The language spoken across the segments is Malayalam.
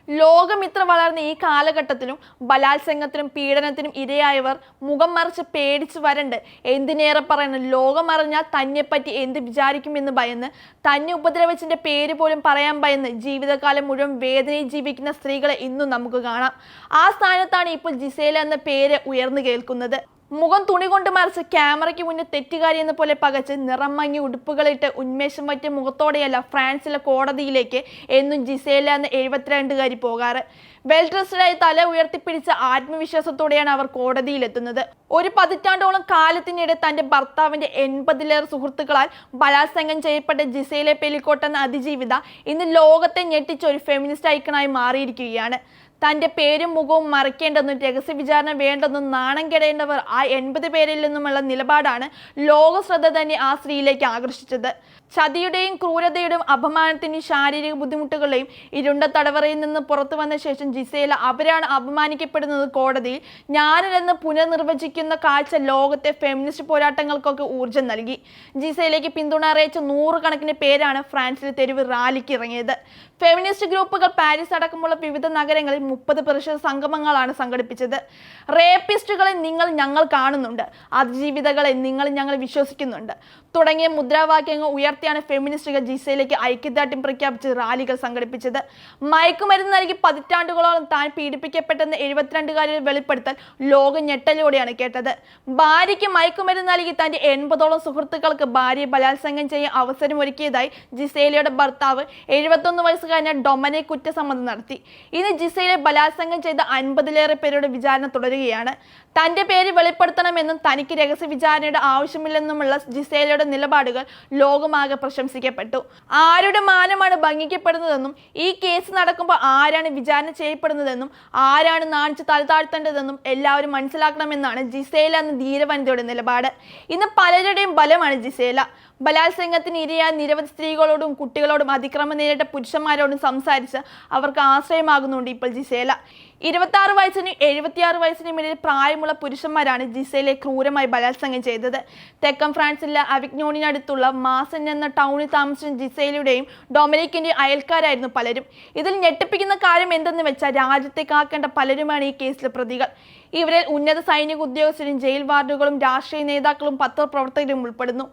ലോകം ഇത്ര വളർന്ന ഈ കാലഘട്ടത്തിലും ബലാത്സംഗത്തിനും പീഡനത്തിനും ഇരയായവർ മുഖം മറിച്ച് പേടിച്ചു വരണ്ട്. എന്തിനേറെ പറയുന്നു, ലോകം അറിഞ്ഞാൽ തന്നെപ്പറ്റി എന്ത് വിചാരിക്കുമെന്ന് ഭയന്ന്, തന്നെ ഉപദ്രവിച്ചതിന്റെ പേര് പോലും പറയാൻ ഭയന്ന് ജീവിതകാലം മുഴുവൻ വേദനയിൽ ജീവിക്കുന്ന സ്ത്രീകളെ ഇന്നും നമുക്ക് കാണാം. ആ സ്ഥാനത്താണ് ഇപ്പോൾ ജിസേല എന്ന പേര് ഉയർന്നു കേൾക്കുന്നത്. മുഖം തുണി കൊണ്ട് മറിച്ച് ക്യാമറയ്ക്ക് മുന്നിൽ തെറ്റുകാരി എന്ന പോലെ പകച്ച് നിറം മങ്ങി ഉടുപ്പുകളിട്ട് ഉന്മേഷം പറ്റിയ മുഖത്തോടെയല്ല ഫ്രാൻസിലെ കോടതിയിലേക്ക് എന്നും ജിസേല എന്ന 72കാരി പോകാറ്. വെൽ ഡ്രസ്ഡായി തല ഉയർത്തിപ്പിടിച്ച ആത്മവിശ്വാസത്തോടെയാണ് അവർ കോടതിയിലെത്തുന്നത്. ഒരു പതിറ്റാണ്ടോളം കാലത്തിനിടെ തന്റെ ഭർത്താവിന്റെ 80ലേറെ സുഹൃത്തുക്കളാൽ ബലാത്സംഗം ചെയ്യപ്പെട്ട ജിസേല പെലിക്കോട്ട് എന്ന അതിജീവിത ഇന്ന് ലോകത്തെ ഞെട്ടിച്ച ഒരു ഫെമിനിസ്റ്റ് ഐക്കണായി മാറിയിരിക്കുകയാണ്. തന്റെ പേരും മുഖവും മറയ്ക്കേണ്ടെന്നും രഹസ്യ വിചാരണ വേണ്ടെന്നും നാണം കെടേണ്ടവർ ആ 80 പേരിൽ നിന്നുമുള്ള നിലപാടാണ് ലോക ശ്രദ്ധ തന്നെ ആ സ്ത്രീയിലേക്ക് ആകർഷിച്ചത്. ചതിയുടെയും ക്രൂരതയുടെയും അപമാനത്തിന്റെയും ശാരീരിക ബുദ്ധിമുട്ടുകളുടെയും ഇരുണ്ട തടവറയിൽ നിന്ന് പുറത്തു വന്ന ശേഷം ജിസേല അവരാണ് അപമാനിക്കപ്പെടുന്നത് കോടതിയിൽ ഞാനില്ലെന്ന് പുനർനിർവചിക്കുന്ന കാഴ്ച ലോകത്തെ ഫെമിനിസ്റ്റ് പോരാട്ടങ്ങൾക്കൊക്കെ ഊർജ്ജം നൽകി. ജിസേലയ്ക്ക് പിന്തുണ അറിയിച്ച 100 കണക്കിന് പേരാണ് ഫ്രാൻസിലെ തെരുവ് റാലിക്ക് ഇറങ്ങിയത്. ഫെമിനിസ്റ്റ് ഗ്രൂപ്പുകൾ പാരീസ് അടക്കമുള്ള വിവിധ നഗരങ്ങളിൽ 30 പ്രതിഷേധ സംഗമങ്ങളാണ് സംഘടിപ്പിച്ചത്. റേപ്പിസ്റ്റുകളെ ഞങ്ങൾ കാണുന്നുണ്ട്, അതിജീവിതകളെ ഞങ്ങൾ വിശ്വസിക്കുന്നുണ്ട് തുടങ്ങിയ മുദ്രാവാക്യങ്ങൾ ഉയർത്തിയാണ് ഫെമിനിസ്റ്റുകൾ ജിസേലയ്ക്ക് ഐക്യദാർഢ്യം പ്രഖ്യാപിച്ച് റാലികൾ സംഘടിപ്പിച്ചത്. മയക്കുമരുന്ന് നൽകി പതിറ്റാണ്ടുകളോളം താൻ പീഡിപ്പിക്കപ്പെട്ടെന്ന് 72കാരിൽ വെളിപ്പെടുത്തൽ ലോകം ഞെട്ടലോടെയാണ് കേട്ടത്. ഭാര്യയ്ക്ക് മയക്കുമരുന്ന് നൽകി തന്റെ 80ഓളം സുഹൃത്തുക്കൾക്ക് ഭാര്യയെ ബലാത്സംഗം ചെയ്യാൻ അവസരമൊരുക്കിയതായി ജിസേലയുടെ ഭർത്താവ് 71 വയസ്സുകാരനായ ഡൊമനിക് കുറ്റസമ്മതം നടത്തി. ഇന്ന് ജിസേലയെ ബലാത്സംഗം ചെയ്ത 50ലേറെ പേരുടെ വിചാരണ തുടരുകയാണ്. തന്റെ പേര് വെളിപ്പെടുത്തണമെന്നും തനിക്ക് രഹസ്യ വിചാരണയുടെ ആവശ്യമില്ലെന്നുമുള്ള ജിസേലയുടെ നിലപാടുകൾ ലോകമാകെ പ്രശംസിക്കപ്പെട്ടു. ആരുടെ മാനമാണ് ഭംഗിക്കപ്പെടുന്നതെന്നും ഈ കേസ് നടക്കുമ്പോൾ ആരാണ് വിചാരണ ചെയ്യപ്പെടുന്നതെന്നും ആരാണ് നാണിച്ച് തലതാഴ്ത്തേണ്ടതെന്നും എല്ലാവരും മനസ്സിലാക്കണമെന്നാണ് ജിസേല എന്ന ധീരവനിതയുടെ നിലപാട്. ഇന്ന് പലരുടെയും ബലമാണ് ജിസേല. ബലാത്സംഗത്തിന് ഇരയായ നിരവധി സ്ത്രീകളോടും കുട്ടികളോടും അതിക്രമം നേരിട്ട പുരുഷന്മാരോടും സംസാരിച്ച് അവർക്ക് ആശ്രയമാകുന്നുണ്ട് ഇപ്പോൾ ജിസേല. 26 വയസ്സിനും 76 വയസ്സിനും ഇടയിൽ പ്രായമുള്ള പുരുഷന്മാരാണ് ജിസേലയെ ക്രൂരമായി ബലാത്സംഗം ചെയ്തത്. തെക്കൻ ഫ്രാൻസിലെ അവിഗ്നോണിനടുത്തുള്ള മാസൻ എന്ന ടൗണിൽ താമസിച്ച ജിസേലയുടെയും ഡൊമനിക്കിന്റെയും അയൽക്കാരായിരുന്നു പലരും. ഇതിൽ ഞെട്ടിപ്പിക്കുന്ന കാര്യം എന്തെന്ന് വെച്ചാൽ രാജ്യത്തെ കാക്കേണ്ട പലരുമാണ് ഈ കേസിലെ പ്രതികൾ. ഇവരിൽ ഉന്നത സൈനിക ഉദ്യോഗസ്ഥരും ജയിൽ വാർഡുകളും രാഷ്ട്രീയ നേതാക്കളും പത്രപ്രവർത്തകരും ഉൾപ്പെടുന്നു.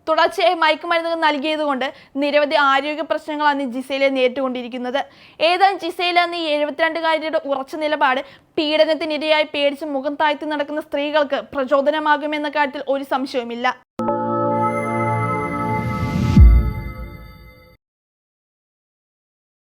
തുടർച്ചയായി മയക്കുമരുന്നുകൾ നൽകിയതുകൊണ്ട് നിരവധി ആരോഗ്യ പ്രശ്നങ്ങളാണ് ജിസേല നേരിട്ടുകൊണ്ടിരിക്കുന്നത്. ഏതായാലും ജിസേല എന്ന 72കാരിയുടെ ഉറച്ച നിലപാട് പീഡനത്തിനിരയായി പേടിച്ച് മുഖം താഴ്ത്തി നടക്കുന്ന സ്ത്രീകൾക്ക് പ്രചോദനമാകുമെന്ന കാര്യത്തിൽ ഒരു സംശയവുമില്ല.